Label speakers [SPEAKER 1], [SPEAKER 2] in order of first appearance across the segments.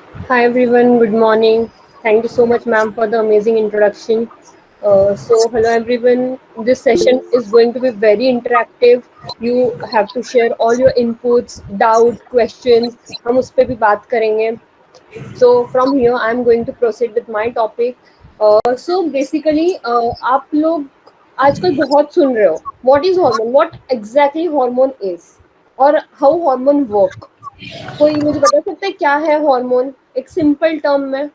[SPEAKER 1] Hi everyone, good morning. Thank you so much, ma'am, for the amazing introduction. Hello everyone. This session is going to be very interactive. You have to share all your inputs, doubt, questions. हम उस पर भी बात करेंगे. So from here, I'm going to proceed with my topic. So basically, आप लोग आजकल बहुत सुन रहे हो. What is hormone? What exactly hormone is? और how hormone work? कोई मुझे बता सकता है क्या है हार्मोन एक सिंपल टर्म में?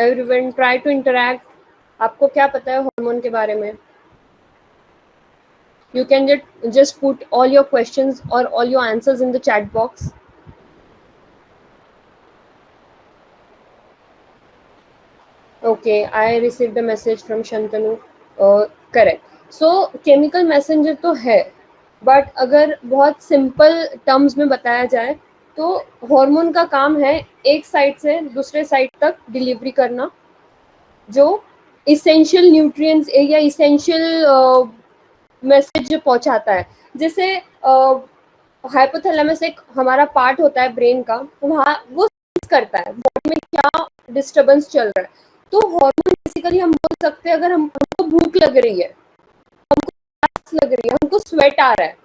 [SPEAKER 1] Everyone try to interact. आपको क्या पता है हार्मोन के बारे में? You can just put all your questions और all your answers in the chat box. Okay, I received a message from Shantanu. Correct. So chemical messenger तो है, बट अगर बहुत सिंपल टर्म्स में बताया जाए तो हार्मोन का काम है एक साइड से दूसरे साइड तक डिलीवरी करना, जो इसेंशियल न्यूट्रिएंट्स या इसेंशियल मैसेज जो पहुंचाता है. जैसे हाइपोथैलेमस एक हमारा पार्ट होता है ब्रेन का, वहाँ वो सेंस करता है बॉडी में क्या डिस्टर्बेंस चल रहा है. तो हार्मोन बेसिकली हम बोल सकते हैं, अगर हमको भूख लग रही है, हमको प्यास लग रही है, हमको स्वेट आ रहा है,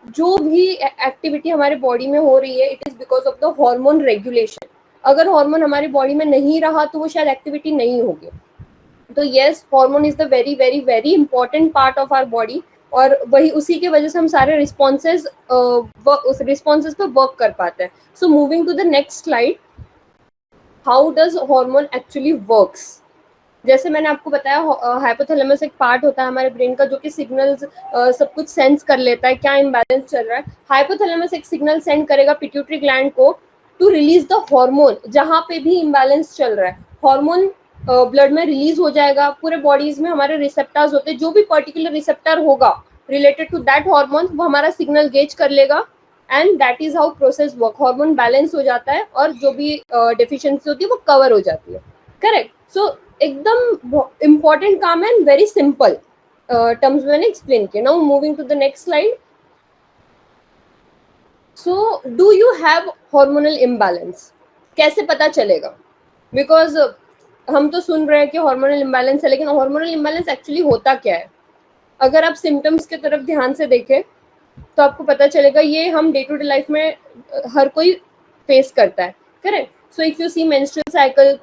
[SPEAKER 1] जो भी एक्टिविटी हमारे बॉडी में हो रही है, it is because of the hormone regulation. अगर हार्मोन हमारी बॉडी में नहीं रहा तो वो शायद एक्टिविटी नहीं होगी. तो yes, hormone is the very very very important part of our body, और वही उसी की वजह से हम सारे रिस्पॉन्सेज उस रिस्पॉन्सेज पे वर्क कर पाते हैं. So moving to the next slide, how does hormone actually works. जैसे मैंने आपको बताया, हाइपोथैलेमस एक पार्ट होता है हमारे ब्रेन का जो कि सिग्नल्स सब कुछ सेंस कर लेता है क्या इम्बैलेंस चल रहा है. हाइपोथैलेमस एक सिग्नल सेंड करेगा पिट्यूटरी ग्लैंड को टू रिलीज द हार्मोन जहाँ पे भी इम्बैलेंस चल रहा है. हार्मोन ब्लड में रिलीज हो जाएगा. पूरे बॉडीज में हमारे रिसेप्टर्स होते हैं, जो भी पर्टिकुलर रिसेप्टर होगा रिलेटेड टू दैट हार्मोन वो हमारा सिग्नल गेज कर लेगा, and that is how process work. Hormone balance हो जाता है और जो भी डेफिशिएंसी होती है वो कवर हो जाती है. करेक्ट. सो एकदम इम्पॉर्टेंट काम है एंड वेरी सिंपल टर्म्स में मैंने एक्सप्लेन किया. Now moving to the next slide. So do you have hormonal imbalance? कैसे पता चलेगा? बिकॉज हम तो सुन रहे हैं कि हार्मोनल इम्बैलेंस है, लेकिन हार्मोनल इम्बैलेंस एक्चुअली होता क्या है? अगर आप सिम्टम्स की तरफ ध्यान से देखें तो आपको पता चलेगा ये हम डे टू डे लाइफ में हर कोई फेस करता है. Correct. So if you see menstrual cycle,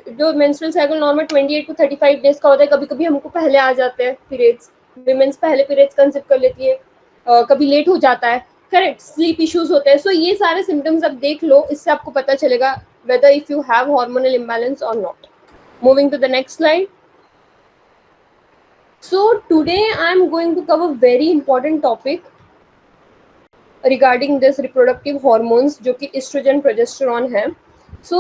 [SPEAKER 1] जो menstrual cycle normal 28 to 35 days का होता है. कभी कभी हमको पहले आ जाते हैं पीरियड्स, विमेंस पहले पीरियड्स कंसीव कर लेती है, कभी लेट हो जाता है. करेक्ट. स्लीप इश्यूज होते हैं. सो ये सारे सिम्टम्स आप देख लो, इससे आपको पता चलेगा whether if you have hormonal imbalance or not. Moving to the next slide. So today I am going to cover very important topic regarding this reproductive hormones जो कि एस्ट्रोजन प्रोजेस्टेरॉन है. So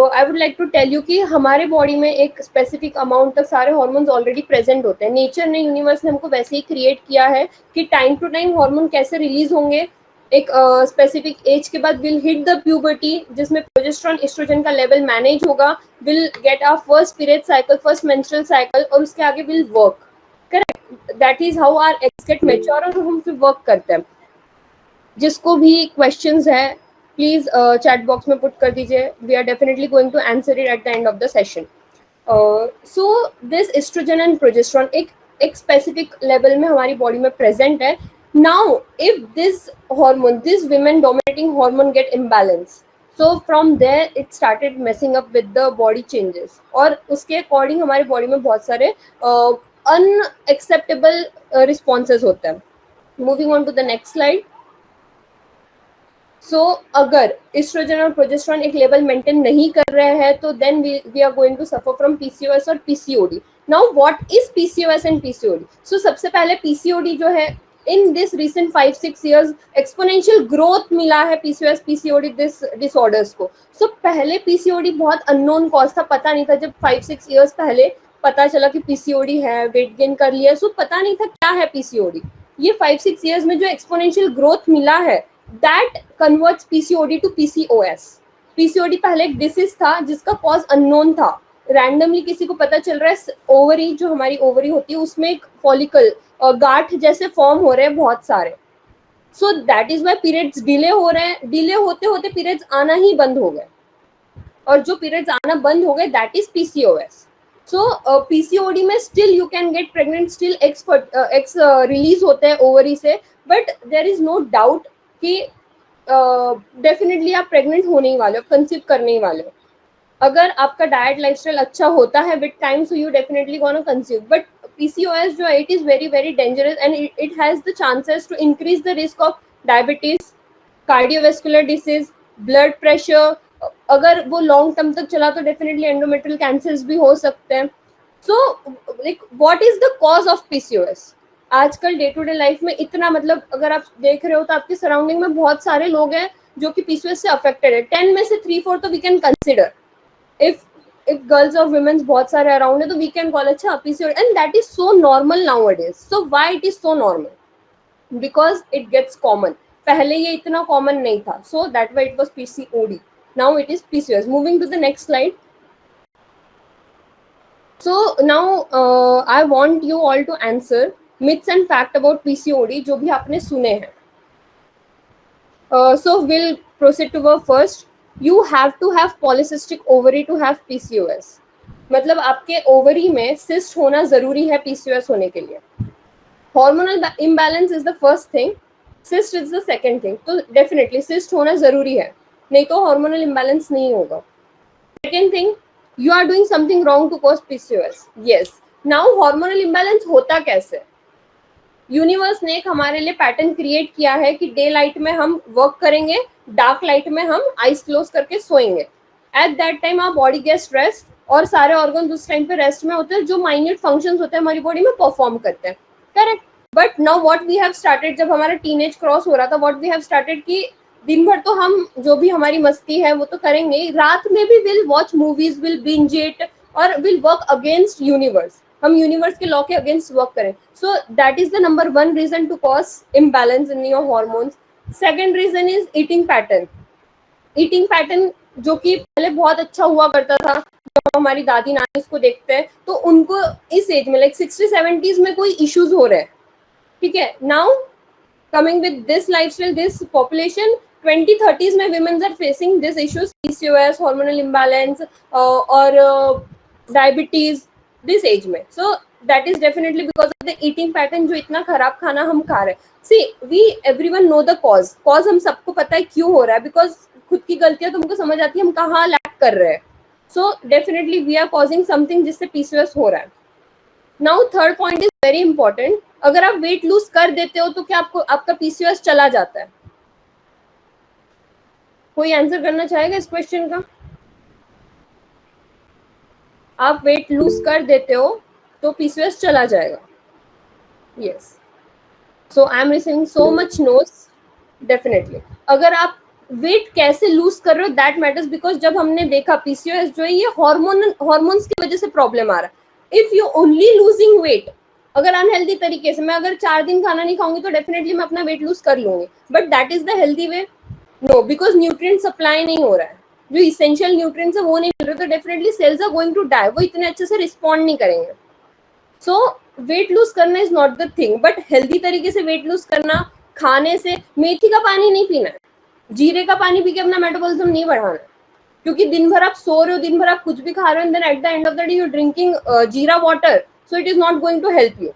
[SPEAKER 1] I would like to tell you कि हमारे body में एक specific amount तक सारे hormones already present होते हैं. नेचर ने, यूनिवर्स ने हमको वैसे ही क्रिएट किया है कि टाइम टू टाइम हार्मोन कैसे रिलीज होंगे. एक स्पेसिफिक एज के बाद विल हिट द प्यूबर्टी, जिसमें प्रोजेस्टेरॉन एस्ट्रोजन का लेवल मैनेज होगा, will get our first period cycle, first menstrual cycle, और उसके आगे will work. Correct. That is how our eggs get mature और हम फिर वर्क करते हैं. जिसको भी क्वेश्चंस है प्लीज चैट बॉक्स में पुट कर दीजिए. We are definitely going to answer it at the end of the session. So this estrogen and progesterone एक स्पेसिफिक लेवल में हमारी बॉडी में प्रेजेंट है. Now if this hormone, this women dominating hormone get imbalance, so from there it started messing up with the body changes, और उसके according हमारी body में बहुत सारे अनएक्सेप्टेबल रिस्पॉन्सेज होते हैं. Moving on to the next slide. So अगर estrogen और प्रोजेस्टेरॉन एक लेवल मेंटेन नहीं कर रहे हैं तो then we are going to suffer from PCOS और PCOD. Now what is PCOS and PCOD? So सबसे पहले पीसीओडी जो है, in this recent 5-6 years exponential growth मिला है पीसीओएस पीसीओडी दिस डिसऑर्डर्स को. सो पहले पीसीओडी बहुत अननोन कॉज था, पता नहीं था. जब 5-6 years पहले पता चला कि पीसीओडी है, वेट गेन कर लिया, सो पता नहीं था क्या है पीसीओडी. ये 5-6 years में जो एक्सपोनेंशियल ग्रोथ मिला है, that converts PCOD to PCOS. PCOD पहले एक डिसीज था जिसका कॉज अननोन था. रैंडमली किसी को पता चल रहा है ओवरी, जो हमारी ओवरी होती है उसमें एक फॉलिकल गांठ जैसे फॉर्म हो रहे हैं बहुत सारे. So that is why periods delay हो रहे हैं, डिले होते होते पीरियड्स आना ही बंद हो गए, और जो पीरियड्स आना बंद हो गए that is PCOS. So PCOD में still you can get pregnant, still eggs release होते हैं ओवरी से, but there is no doubt कि डेफिनेटली आप प्रेग्नेंट होने ही वाले हो, कंसीव करने ही वाले हो. अगर आपका डाइट लाइफस्टाइल अच्छा होता है with time, so you definitely gonna conceive. But PCOS जो है it is very very dangerous and it has the chances to increase the risk of diabetes, cardiovascular disease, blood pressure. अगर वो long term तक चला तो definitely endometrial cancers भी हो सकते हैं. So like what is the cause of PCOS? आजकल डे टू डे लाइफ में इतना, मतलब अगर आप देख रहे हो तो आपके सराउंडिंग में बहुत सारे लोग हैं जो कि पीसीओएस से अफेक्टेड है. 10 में से 3-4 तो we can consider. if girls or women बहुत सारे अराउंड है तो वी कैन कॉल अच्छा PCOD, and that is so normal nowadays. So why it is so normal? Because it gets common. पहले ये इतना कॉमन नहीं था, so that why it was PCOD. Now it is PCOS. Moving to the next slide. So now I want you all to answer myths and fact about PCOD जो भी आपने सुने हैं. So we'll proceed to work first. You have to have polycystic ovary to have PCOS. मतलब आपके ovary में cyst होना जरूरी है पीसीओएस होने के लिए. Hormonal imbalance is the first thing, cyst is the second thing. तो डेफिनेटली सिस्ट होना जरूरी है, नहीं तो हार्मोनल इम्बैलेंस नहीं होगा. Second thing, you are doing something wrong to cause PCOS. Yes. Now hormonal imbalance होता कैसे? यूनिवर्स ने एक हमारे लिए पैटर्न क्रिएट किया है कि डे लाइट में हम वर्क करेंगे, डार्क लाइट में हम आईज क्लोज करके सोएंगे. At that time our body gets rest, और सारे ऑर्गन उस टाइम पे रेस्ट में होते हैं, जो माइन्यूट फंक्शंस होते हैं हमारी बॉडी में परफॉर्म करते हैं. Correct. But now what we have started, जब हमारा टीनेज क्रॉस हो रहा था, व्हाट वी हैव स्टार्टेड कि दिन भर तो हम जो भी हमारी मस्ती है वो तो करेंगे, रात में भी will watch movies, will binge it, और विल वर्क अगेंस्ट यूनिवर्स. हम यूनिवर्स के लॉ के अगेंस्ट वर्क करें. So that is the number 1 reason to cause imbalance in your hormones. Second reason is eating pattern. Eating pattern जो कि पहले बहुत अच्छा हुआ करता था, जब हमारी दादी नानी इसको देखते हैं तो उनको इस एज में लाइक 60-70s में कोई इश्यूज हो रहे हैं. ठीक है. Now coming with this lifestyle, this population, 20-30s में women are facing this issues, PCOS, hormonal imbalance और diabetes this age में. So that is definitely because of the eating pattern जो इतना खराब खाना हम खा रहे हैं. See, we everyone know the cause. Cause हम सबको पता है क्यों हो रहा है, because खुद की गलतियां तुमको समझ आती है हम कहाँ लैक कर रहे हैं. So definitely we are causing something जिससे PCOS हो रहा है. Now third point is very important. अगर आप वेट लूज कर देते हो तो क्या आपको आपका पीसीओएस चला जाता है? कोई आंसर करना चाहेगा इस क्वेश्चन का? आप वेट लूज कर देते हो तो पीसीओएस चला जाएगा. Yes. So I am receiving so much notes. Definitely अगर आप वेट कैसे लूज कर रहे हो दैट मैटर्स, बिकॉज जब हमने देखा पीसीओएस जो है ये हॉर्मोन्स की वजह से प्रॉब्लम आ रहा है. If you only losing weight, अगर अनहेल्दी तरीके से, मैं अगर 4 दिन खाना नहीं खाऊंगी तो डेफिनेटली मैं अपना वेट लूज कर लूंगी, but that is the healthy way? No, because nutrient supply नहीं हो रहा है, जो इसेंशियल न्यूट्रिएंट्स है वो नहीं मिल रहे, तो definitely cells are going to die, वो इतने अच्छे से रिस्पॉन्ड नहीं करेंगे. सो वेट लूज करना is not the thing, but healthy तरीके से वेट लूज करना, खाने से, मेथी का पानी नहीं पीना है, जीरे का पानी पी के अपना मेटाबॉलिज्म नहीं बढ़ाना है, क्योंकि दिन भर आप सो रहे हो, दिन भर आप कुछ भी खा रहे हो, then at the end of the day you drinking jeera water, so it is not going to help you.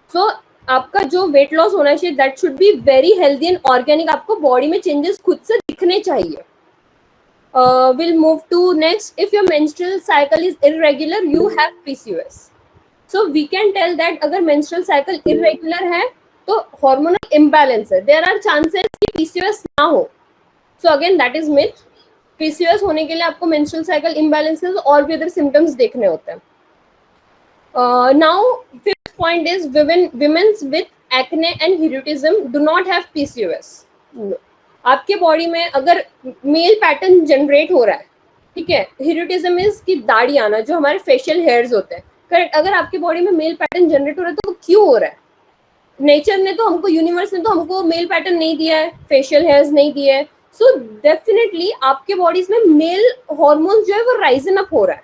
[SPEAKER 1] So आपका जो वेट लॉस होना चाहिए that should be very healthy and organic. आपको बॉडी में चेंजेस खुद से दिखने चाहिए. Will move to next. If your menstrual cycle is irregular you have PCOS. So we can tell that अगर मेंस्ट्रुअल साइकिल इरेगुलर है तो हार्मोनल इम्बैलेंस है. देयर आर चांसेस कि पीसीओएस ना हो. So again that is myth. PCOS होने के लिए आपको मेंस्ट्रुअल साइकिल इम्बैलेंसेस और भी अदर सिम्टम्स देखने होते हैं. Now fifth point is women with acne and hirsutism do not have PCOS. No. आपके बॉडी में अगर मेल पैटर्न जनरेट हो रहा है, ठीक है, हिर्सुटिज्म इज की दाढ़ी आना, जो हमारे फेशियल हेयर्स होते हैं, करेक्ट, अगर आपके बॉडी में मेल पैटर्न जनरेट हो रहा है तो क्यों हो रहा है? नेचर ने तो हमको, यूनिवर्स ने तो हमको मेल पैटर्न नहीं दिया है, फेशियल हेयर्स नहीं दिए है. सो डेफिनेटली आपके बॉडीज में मेल हार्मोन जो है वो राइजन अप हो रहा है,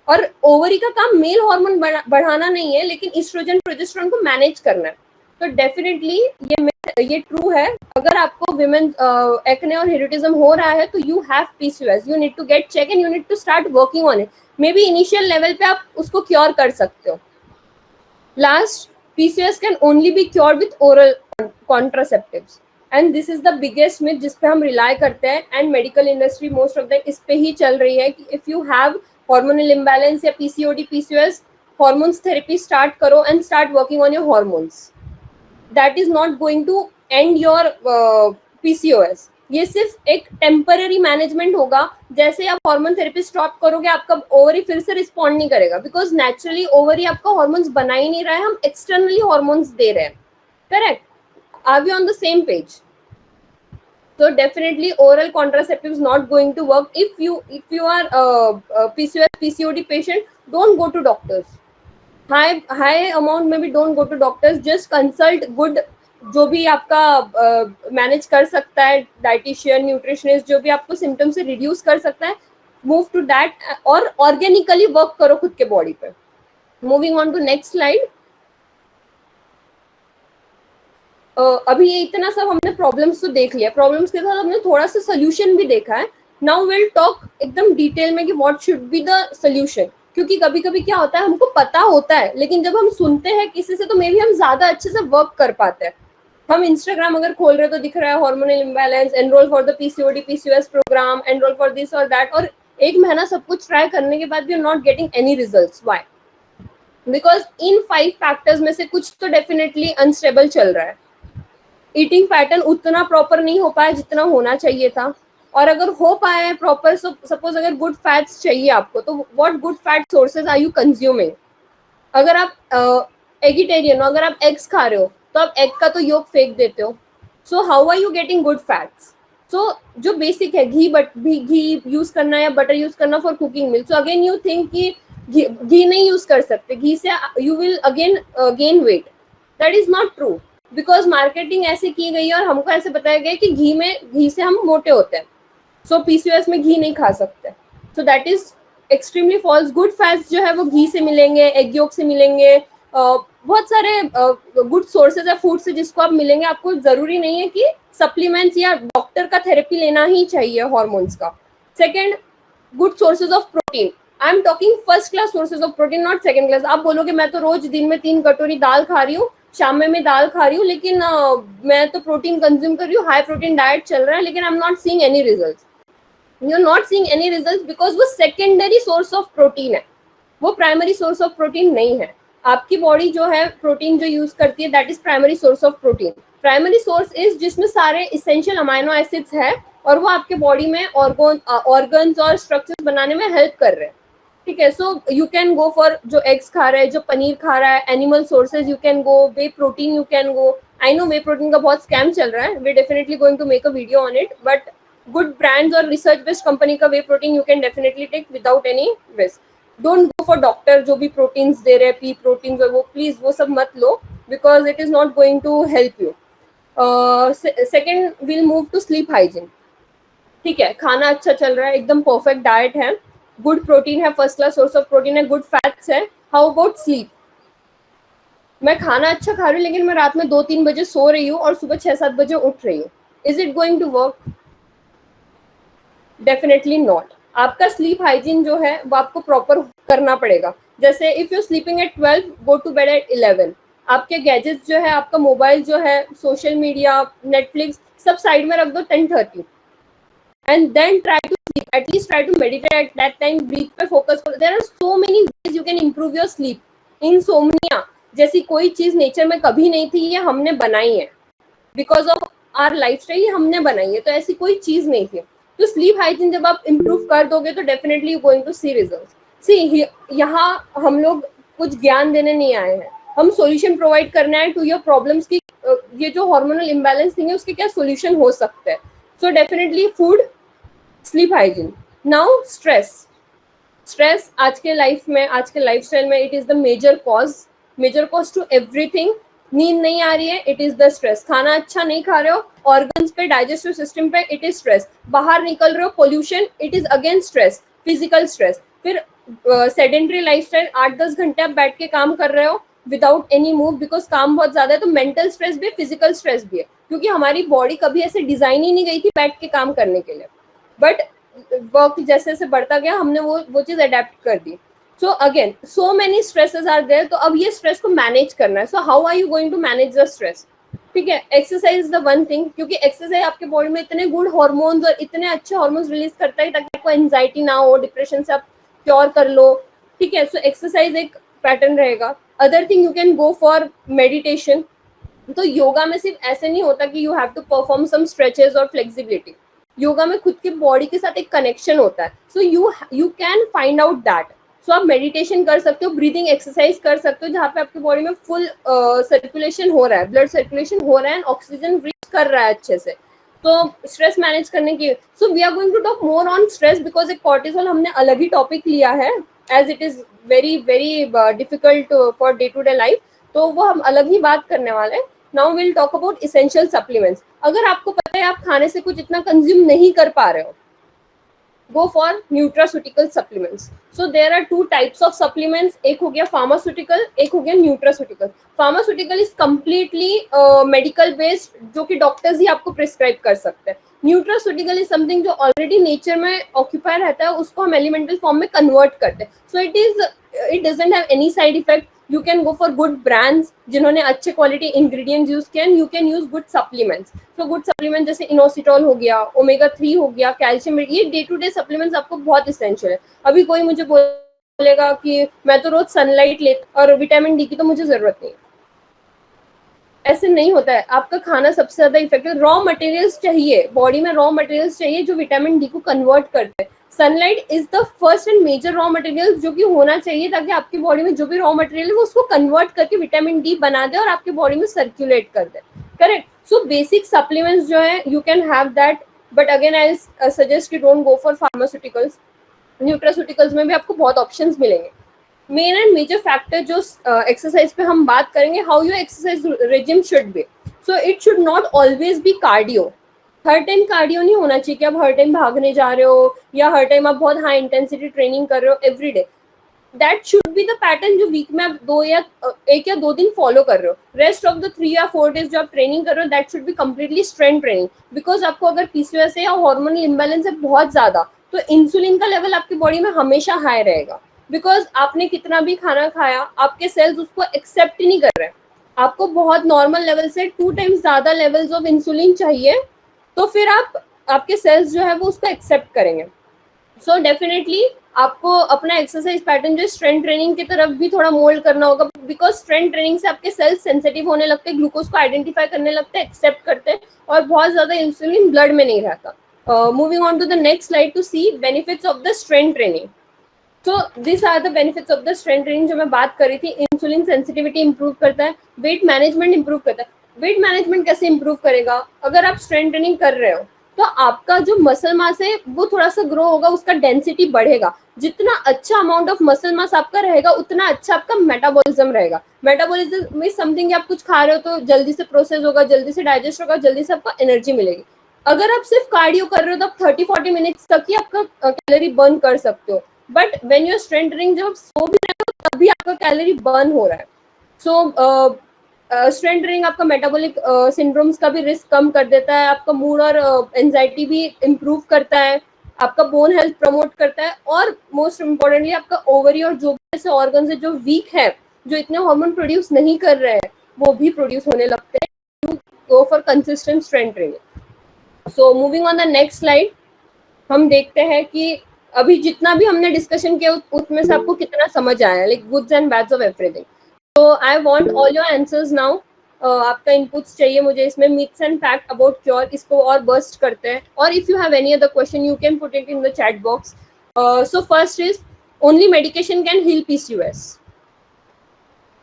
[SPEAKER 1] और ओवरी का काम मेल हार्मोन बढ़ाना नहीं है, लेकिन एस्ट्रोजन प्रोजेस्टेरोन को मैनेज करना है. तो डेफिनेटली ये मिथ ये ट्रू है, अगर आपको विमेन एक्ने और हिरुटिज्म हो रहा है तो you have PCOS, you need to get check and you need to start working on it. Maybe initial level पे आप उसको क्योर कर सकते हो। Last, PCOS can only be cured with oral contraceptives, and this is the biggest myth जिस पे हम rely करते हैं, and medical industry most of the इस पे ही चल रही है कि if you have hormonal imbalance या PCOD PCOS, hormones therapy start करो and start working on your hormones. That is not going to end your PCOS। ये सिर्फ एक टेम्पररी मैनेजमेंट होगा। जैसे आप हार्मोन थेरेपी स्टॉप करोगे, आपका ओवरी फिर से रिस्पॉन्ड नहीं करेगा, बिकॉज नेचुरली ओवरी आपका हॉर्मोन्स बना ही नहीं रहा है, हम एक्सटर्नली हॉर्मोन्स दे रहे हैं। Correct? Are we on the same page? So definitely oral contraceptive is not going to work. If you are a PCOS PCOD patient, don't go to doctors. High amount में भी don't go to doctors. Just consult good जो भी आपका manage कर सकता है, dietitian, nutritionist, जो भी आपको सिम्टम से रिड्यूस कर सकता है, मूव टू दैट, और ऑर्गेनिकली वर्क करो खुद के बॉडी पे। Moving on to next slide. अभी ये इतना सब हमने प्रॉब्लम्स तो देख लिया, प्रॉब्लम्स के साथ हमने थोड़ा सा सोल्यूशन भी देखा है। नाउ विल टॉक एकदम डिटेल में कि what should be the solution, क्योंकि कभी कभी क्या होता है, हमको पता होता है, लेकिन जब हम सुनते हैं किसी से तो मे बी हम ज्यादा अच्छे से वर्क कर पाते हैं। हम इंस्टाग्राम अगर खोल रहे हैं तो दिख रहा है hormonal imbalance, enroll for the PCOD PCOS program, enroll for this और दैट, और एक महीना सब कुछ ट्राई करने के बाद भी not getting any results. Why? Because in 5 factors में से कुछ तो डेफिनेटली अनस्टेबल चल रहा है। ईटिंग पैटर्न उतना प्रॉपर नहीं हो पाया जितना होना चाहिए था, और अगर हो पाया है प्रॉपर, सपोज अगर गुड फैट्स चाहिए आपको, तो what good fat sources are you consuming? अगर आप एगिटेरियन हो, अगर आप एग्स खा रहे हो, तो आप एग का तो योक फेंक देते हो। So how are you getting good fats? So जो बेसिक है, घी यूज करना या बटर यूज करना for cooking milk. So again you think कि घी नहीं यूज कर सकते, घी से you will again gain weight. That is not true, because marketing ऐसे की गई है और हमको ऐसे बताया गया कि घी से हम मोटे होते हैं, सो पीसीओएस में घी नहीं खा सकते। So that is extremely false. Good fats जो है वो घी से मिलेंगे, एग योक से मिलेंगे, बहुत सारे गुड सोर्सेज है फूड से जिसको आप मिलेंगे। आपको जरूरी नहीं है कि सप्लीमेंट्स या डॉक्टर का थेरेपी लेना ही चाहिए हॉर्मोन्स का। Second, good sources of protein. I am talking first class sources of protein, not second class. आप बोलोगे मैं तो रोज दिन में 3 कटोरी दाल खा रही हूँ, शाम में मैं दाल खा रही हूँ, लेकिन मैं तो प्रोटीन कंज्यूम कर रही हूँ, हाई प्रोटीन डाइट चल रहा है, लेकिन I am not seeing any results. You are not seeing any results because वो सेकेंडरी सोर्स ऑफ प्रोटीन है, वो प्राइमरी सोर्स ऑफ प्रोटीन नहीं है। आपकी बॉडी जो है प्रोटीन जो यूज करती है, that is primary source of protein. Primary source is जिसमें सारे इसेंशियल अमाइनो एसिड्स है, और वो आपके बॉडी में ऑर्गन्स और स्ट्रक्चर्स बनाने में हेल्प कर रहे हैं। ठीक है, so you can go for जो एग्स खा रहा है, जो पनीर खा रहा है, animal sources you can go, whey protein you can go. I know whey protein का बहुत स्कैम चल रहा है, we definitely going to make a video on it, but good brands और रिसर्च बेस्ड कंपनी का whey protein you can definitely take without any risk. Don't go for doctor जो भी proteins दे रहे हैं, पी प्रोटीन्स और वो, please वो सब मत लो, because it is not going to help you. Second, will move to sleep hygiene. ठीक है, खाना अच्छा चल रहा है, एकदम परफेक्ट डाइट है, गुड प्रोटीन है, first class source of protein है, गुड फैट्स है। How about sleep? मैं खाना अच्छा खा रही हूँ, लेकिन मैं रात में 2-3 बजे सो रही हूँ और सुबह 6-7 बजे उठ रही हूँ। Is it going to work? Definitely not. आपका स्लीप हाइजीन जो है वो आपको प्रॉपर करना पड़ेगा। जैसे if you sleeping at 12, go to bed at 11। आपके गैजेट्स जो है, आपका मोबाइल जो है, सोशल मीडिया, नेटफ्लिक्स, सब साइड में रख दो 10:30, and then try to sleep. At least try to meditate at that time, breathe पे focus करो। There are so many ways you can improve your sleep. Insomnia जैसी कोई चीज नेचर में कभी नहीं थी, ये हमने बनाई है, बिकॉज ऑफ आवर लाइफस्टाइल ये हमने बनाई है, तो ऐसी कोई चीज नहीं थी। तो स्लीप हाइजीन जब आप इम्प्रूव कर दोगे तो definitely you going to see results. See, यहाँ हम लोग कुछ ज्ञान देने नहीं आए हैं, हम सॉल्यूशन प्रोवाइड करना है टू योर प्रॉब्लम्स की। ये जो हार्मोनल इम्बैलेंस है उसके क्या सॉल्यूशन हो सकते हैं। So definitely food, sleep hygiene. Now stress आज के लाइफ में, आज के लाइफस्टाइल में it is the major cause to everything. नींद नहीं आ रही है, इट इज द स्ट्रेस। खाना अच्छा नहीं खा रहे हो, ऑर्गन्स पे, डाइजेस्टिव सिस्टम पे, इट इज स्ट्रेस। बाहर निकल रहे हो, pollution, it is again stress, physical stress. फिर सेडेंटरी लाइफस्टाइल, 8-10 घंटे आप बैठ के काम कर रहे हो, विदाउट एनी मूव, बिकॉज काम बहुत ज्यादा है। तो मेंटल स्ट्रेस भी है, फिजिकल स्ट्रेस भी है, क्योंकि हमारी बॉडी कभी ऐसे डिजाइन ही नहीं गई थी बैठ के काम करने के लिए, बट वर्क जैसे जैसे बढ़ता गया हमने वो चीज अडेप्ट कर दी। So again so many stresses are there, तो अब ये स्ट्रेस को मैनेज करना है। So how are you going to manage the stress? ठीक है, एक्सरसाइज द वन थिंग, क्योंकि एक्सरसाइज आपके बॉडी में इतने गुड हार्मोन्स और इतने अच्छे हार्मोन्स रिलीज करता है ताकि आपको एंजाइटी ना हो, डिप्रेशन से आप क्योर कर लो। ठीक है, सो एक्सरसाइज एक पैटर्न रहेगा। Other thing, you can go for meditation. तो योगा में सिर्फ ऐसे नहीं होता कि you have to perform some stretches और फ्लेक्सिबिलिटी। योगा में खुद के बॉडी के साथ एक कनेक्शन होता है। So you can find out that. So आप मेडिटेशन कर सकते हो, ब्रीदिंग एक्सरसाइज कर सकते हो, जहाँ पे आपकी बॉडी में फुल सर्कुलेशन हो रहा है, ब्लड सर्कुलेशन हो रहा है, ऑक्सीजन रीच कर रहा है अच्छे से। तो स्ट्रेस मैनेज करने की, so we are going to talk more on stress, because एक कॉर्टिसोल हमने अलग ही टॉपिक लिया है, as it is very very difficult for day to day life, तो वो हम अलग ही बात करने वाले हैं। Now will talk about essential supplements. अगर आपको पता है आप खाने से कुछ इतना कंज्यूम नहीं कर पा रहे हो, go for nutraceutical supplements. So there are two types of supplements, एक हो गया pharmaceutical, एक हो गया nutraceutical. Pharmaceutical is completely medical based, जो कि डॉक्टर्स ही आपको प्रिस्क्राइब कर सकते हैं। न्यूट्रास्यूटिकल इज समथिंग जो ऑलरेडी नेचर में ऑक्यूपाई रहता है, उसको हम एलिमेंटल फॉर्म में कन्वर्ट करते हैं। So it doesn't have any side effect. You can go for good brands जिन्होंने अच्छे क्वालिटी इंग्रेडिएंट्स यूज किए, and you can use good supplements. तो गुड सप्लीमेंट जैसे इनोसिटॉल हो गया, ओमेगा 3 हो गया, कैल्शियम, ये डे टू डे सप्लीमेंट्स आपको बहुत इसेंशियल है। अभी कोई मुझे बोलेगा कि मैं तो रोज सनलाइट लेता और विटामिन डी की तो मुझे जरूरत नहीं, ऐसे नहीं होता है। आपका खाना सबसे ज्यादा इफेक्टिव, रॉ मटेरियल्स चाहिए बॉडी में, रॉ मटेरियल्स चाहिए जो विटामिन डी को कन्वर्ट करते हैं। Sunlight is the first and major raw material जो कि होना चाहिए, ताकि आपकी बॉडी में जो भी रॉ मटेरियल है वो उसको कन्वर्ट करके विटामिन डी बना दे और आपकी बॉडी में सर्कुलेट कर दे। करेक्ट। सो बेसिक सप्लीमेंट्स जो है you can have that, but again I suggest you don't go for pharmaceuticals. Nutraceuticals में भी आपको बहुत ऑप्शंस मिलेंगे। मेन एंड मेजर फैक्टर जो एक्सरसाइज पे हम बात करेंगे, how your exercise regime should be. So it should not always be cardio. Her time cardio नहीं होना चाहिए कि आप हर टाइम भागने जा रहे हो या हर टाइम आप बहुत हाई इंटेंसिटी ट्रेनिंग कर रहे हो every day. That should be the pattern जो वीक में आप एक या दो दिन फॉलो कर रहे हो। रेस्ट ऑफ द 3 या 4 डेज जो आप ट्रेनिंग कर रहे हो, that should be completely strength training. Because आपको अगर पीसीओएस है या हार्मोनल इम्बैलेंस है बहुत ज्यादा, तो इंसुलिन का लेवल आपकी बॉडी में हमेशा हाई रहेगा। बिकॉज आपने कितना भी खाना खाया, आपके सेल्स उसको एक्सेप्ट नहीं कर रहे हैं। आपको बहुत नॉर्मल लेवल से 2 टाइम्स ज्यादा लेवल्स ऑफ इंसुलिन चाहिए, तो फिर आपके सेल्स जो है वो उसको एक्सेप्ट करेंगे। सो डेफिनेटली आपको अपना एक्सरसाइज पैटर्न जो स्ट्रेंथ ट्रेनिंग की तरफ भी थोड़ा मोल्ड करना होगा, बिकॉज स्ट्रेंथ ट्रेनिंग से आपके सेल्स सेंसिटिव होने लगते हैं, ग्लूकोज को आइडेंटिफाई करने लगते हैं, एक्सेप्ट करते हैं, और बहुत ज्यादा इंसुलिन ब्लड में नहीं रहता। Moving on to the next slide to see benefits of the strength training. So this are the benefits of the strength training जो मैं बात कर रही थी। इंसुलिन सेंसिटिविटी इंप्रूव करता है, वेट मैनेजमेंट इंप्रूव करता है। वेट मैनेजमेंट कैसे इंप्रूव करेगा? अगर आप स्ट्रेंथ ट्रेनिंग कर रहे हो तो आपका जो मसल मास है वो थोड़ा सा ग्रो होगा, उसका डेंसिटी बढ़ेगा। जितना अच्छा अमाउंट ऑफ मसल मास आपका रहेगा, उतना अच्छा आपका मेटाबॉलिज्म रहेगा। मेटाबॉलिज्म में समथिंग आप कुछ खा रहे हो तो जल्दी से प्रोसेस होगा, जल्दी से डाइजेस्ट होगा, जल्दी से आपको एनर्जी मिलेगी। अगर आप सिर्फ कार्डियो कर रहे हो तो आप 30-40 मिनट्स तक ही आपका कैलोरी बर्न कर सकते हो, but when you are strength training, जब आप सो भी रहे हो तभी आपका कैलोरी बर्न हो रहा है। सो स्ट्रेंथ ट्रेनिंग आपका मेटाबॉलिक सिंड्रोम्स का भी रिस्क कम कर देता है, आपका मूड और एंजाइटी भी इम्प्रूव करता है, आपका बोन हेल्थ प्रमोट करता है, और मोस्ट इम्पोर्टेंटली आपका ओवरी और जो भी ऐसे ऑर्गन है जो वीक है, जो इतने हार्मोन प्रोड्यूस नहीं कर रहे हैं, वो भी प्रोड्यूस होने लगते हैं। To go for consistent strength training. So moving on the next slide, हम देखते हैं कि अभी जितना भी हमने डिस्कशन किया उसमें से आपको कितना समझ आया, like goods and bads of everything. तो I want all your answers now. आपका इनपुट्स चाहिए मुझे इसमें। Myths and fact about cure, इसको और बर्स्ट करते हैं, और if you have any other question you can put it in the chat box. So first is, only medication can heal PCOS.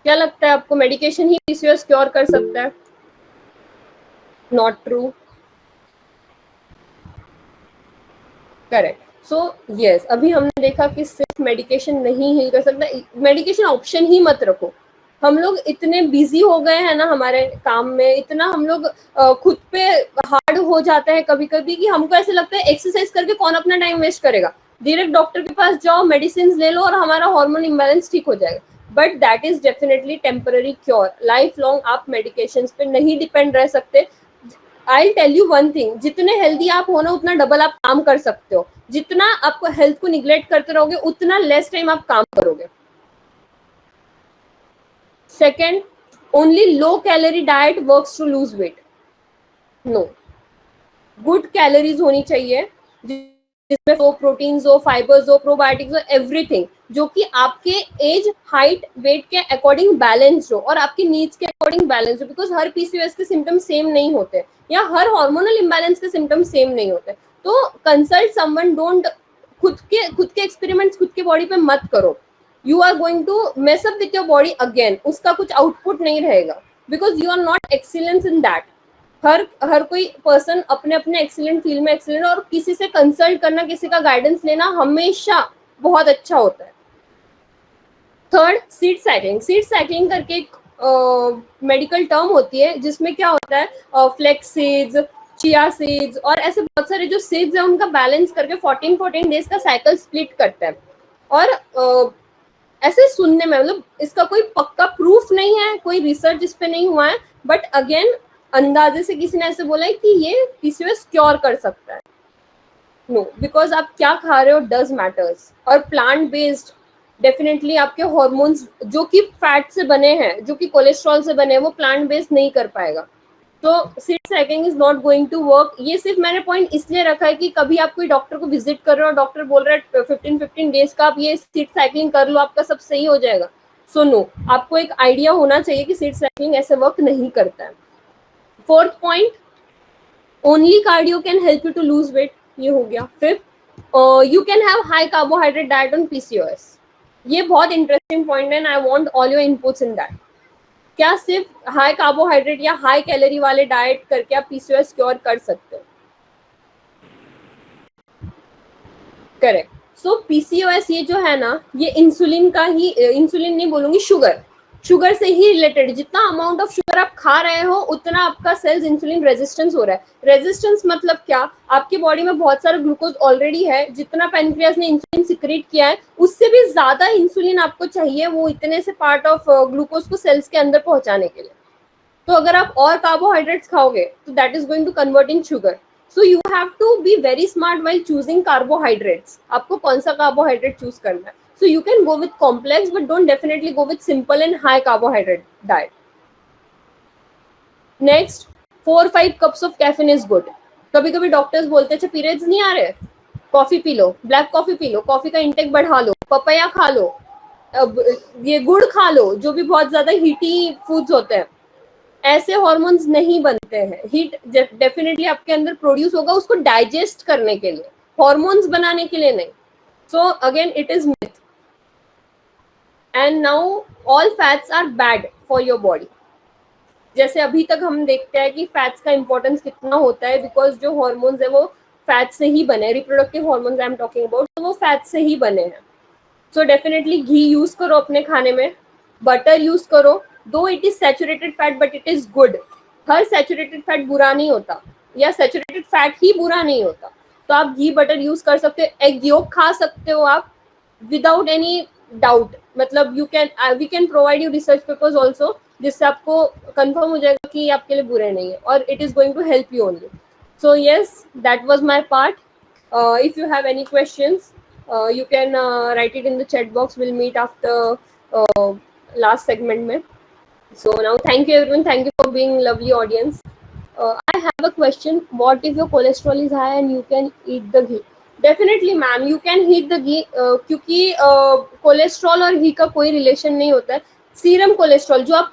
[SPEAKER 1] क्या लगता है आपको, मेडिकेशन ही पीसीओएस क्योर कर सकता है? Not true. Correct. So yes, अभी हमने देखा कि सिर्फ मेडिकेशन नहीं हील कर सकता। मेडिकेशन ऑप्शन ही मत रखो। हम लोग इतने बिजी हो गए हैं ना हमारे काम में, इतना हम लोग खुद पे हार्ड हो जाता है कभी कभी कि हमको ऐसे लगता है एक्सरसाइज करके कौन अपना टाइम वेस्ट करेगा, डायरेक्ट डॉक्टर के पास जाओ, मेडिसिन ले लो और हमारा हार्मोन इम्बैलेंस ठीक हो जाएगा। But that is definitely temporary cure. Life long आप मेडिकेशन पे नहीं डिपेंड रह सकते. I tell you one thing, जितने हेल्दी आप हो ना उतना डबल आप काम कर सकते हो. जितना आप हेल्थ को निग्लेक्ट करते रहोगे उतना लेस टाइम आप काम करोगे. Second, only low calorie diet works to lose weight. No, good calories होनी चाहिए जिसमें हो प्रोटीन्स हो, फाइबर्स हो, प्रोबायोटिक्स हो, एवरीथिंग जो कि आपके एज, हाइट, वेट के अकॉर्डिंग बैलेंस हो और आपकी नीड्स के अकॉर्डिंग बैलेंस हो. बिकॉज हर पीसीओएस के सिम्टम्स सेम नहीं होते या हर हार्मोनल इम्बैलेंस के सिम्टम्स सेम नहीं होते. तो कंसल्ट समवन. डोंट खुद के एक्सपेरिमेंट्स खुद के बॉडी पे मत करो. You are going to mess up with your body again. उसका कुछ आउटपुट नहीं रहेगा because you are not excellence in that. हर कोई पर्सन अपने अपने एक्सीलेंट फील्ड में एक्सीलेंट, और किसी से कंसल्ट करना, किसी का गाइडेंस लेना हमेशा बहुत अच्छा होता है. Third, seed cycling. Seed cycling करके एक मेडिकल टर्म होती है जिसमें क्या होता है, फ्लेक्स सीड्स, चिया सीड्स और ऐसे बहुत सारे जो सीड्स है उनका बैलेंस करके 14 डेज का साइकिल स्प्लिट करता है. और ऐसे सुनने में, मतलब इसका कोई पक्का प्रूफ नहीं है, कोई रिसर्च इस पे नहीं हुआ है, बट अगेन अंदाजे से किसी ने ऐसे बोला है कि ये पीसीओएस क्योर कर सकता है. नो, बिकॉज आप क्या खा रहे हो डज मैटर्स. और प्लांट बेस्ड डेफिनेटली आपके हॉर्मोन्स जो कि फैट से बने हैं, जो कि कोलेस्ट्रॉल से बने हैं, वो प्लांट बेस्ड नहीं कर पाएगा. तो seed cycling is not going to work. ये सिर्फ मैंने पॉइंट इसलिए रखा है कि कभी आप कोई डॉक्टर को विजिट कर रहे हो, डॉक्टर बोल रहा है 15 डेज का आप ये सीड साइक्लिंग कर लो, आपका सब सही हो जाएगा. सो नो, आपको एक आइडिया होना चाहिए कि सीड साइक्लिंग ऐसे वर्क नहीं करता है. Fourth point, only cardio can help you to lose weight. ये हो गया. Fifth, you can have high carbohydrate diet on PCOS. ये बहुत इंटरेस्टिंग पॉइंट है and I want all your inputs in that. क्या सिर्फ हाई कार्बोहाइड्रेट या high calorie वाले डाइट करके आप पीसीओएस क्योर कर सकते हो? करेक्ट. सो पीसीओएस ये जो है ना, ये इंसुलिन का ही, इंसुलिन नहीं बोलूंगी, शुगर से ही रिलेटेड. जितना अमाउंट ऑफ शुगर आप खा रहे हो उतना आपका सेल्स इंसुलिन रेजिस्टेंस हो रहा है. रेजिस्टेंस मतलब क्या, आपकी बॉडी में बहुत सारा ग्लूकोज ऑलरेडी है, जितना पैनक्रियास ने इंसुलिन सिक्रेट किया है उससे भी ज्यादा इंसुलिन आपको चाहिए वो इतने से पार्ट ऑफ ग्लूकोज को सेल्स के अंदर पहुंचाने के लिए. तो अगर आप और कार्बोहाइड्रेट्स खाओगे तो that is going to convert in sugar. So you have to be very smart while choosing carbohydrates. आपको कौन सा कार्बोहाइड्रेट चूज करना है. So you can go with complex, but don't definitely go with simple and high carbohydrate diet. Next, 4-5 cups of caffeine is good. कभी कभी doctors बोलते हैं periods नहीं आ रहे, coffee P low, black coffee P low, coffee का intake बढ़ा लो, papaya खा लो, अब ये गुड़ खा लो, जो भी बहुत ज्यादा हीटी फूड्स होते हैं. ऐसे हॉर्मोन्स नहीं बनते हैं. हीट डेफिनेटली आपके अंदर प्रोड्यूस होगा उसको डाइजेस्ट करने के लिए, हॉर्मोन्स बनाने के लिए नहीं. So again it is myth. And now all fats are bad for your body. जैसे अभी तक हम देखते हैं कि फैट्स का इंपॉर्टेंस कितना होता है, बिकॉज जो हॉर्मोन्स है वो फैट से ही बने. Reproductive hormones I am talking about, तो वो फैट से ही बने हैं. सो डेफिनेटली घी यूज करो अपने खाने में, बटर यूज करो. दो it is saturated fat but it is good. Her saturated fat बुरा नहीं होता, या सैचुरेटेड फैट ही बुरा नहीं होता. तो आप घी बटर यूज कर सकते हो. एग योक खा सकते हो आप विदाउट एनी डाउट. मतलब you can, we can provide you research papers also, जिससे आपको कंफर्म हो जाएगा कि ये आपके लिए बुरे नहीं है और it is going to help you only. So yes, that was my part. If you have any questions you can write it in the chat box. We'll meet after last segment mein. So now thank you everyone, thank you for being lovely audience. I have a question. What if your cholesterol is high and you can eat the ghee? Definitely ma'am, you can eat the ghee, क्योंकि cholesterol और घी का कोई relation नहीं होता है. Serum cholesterol जो आप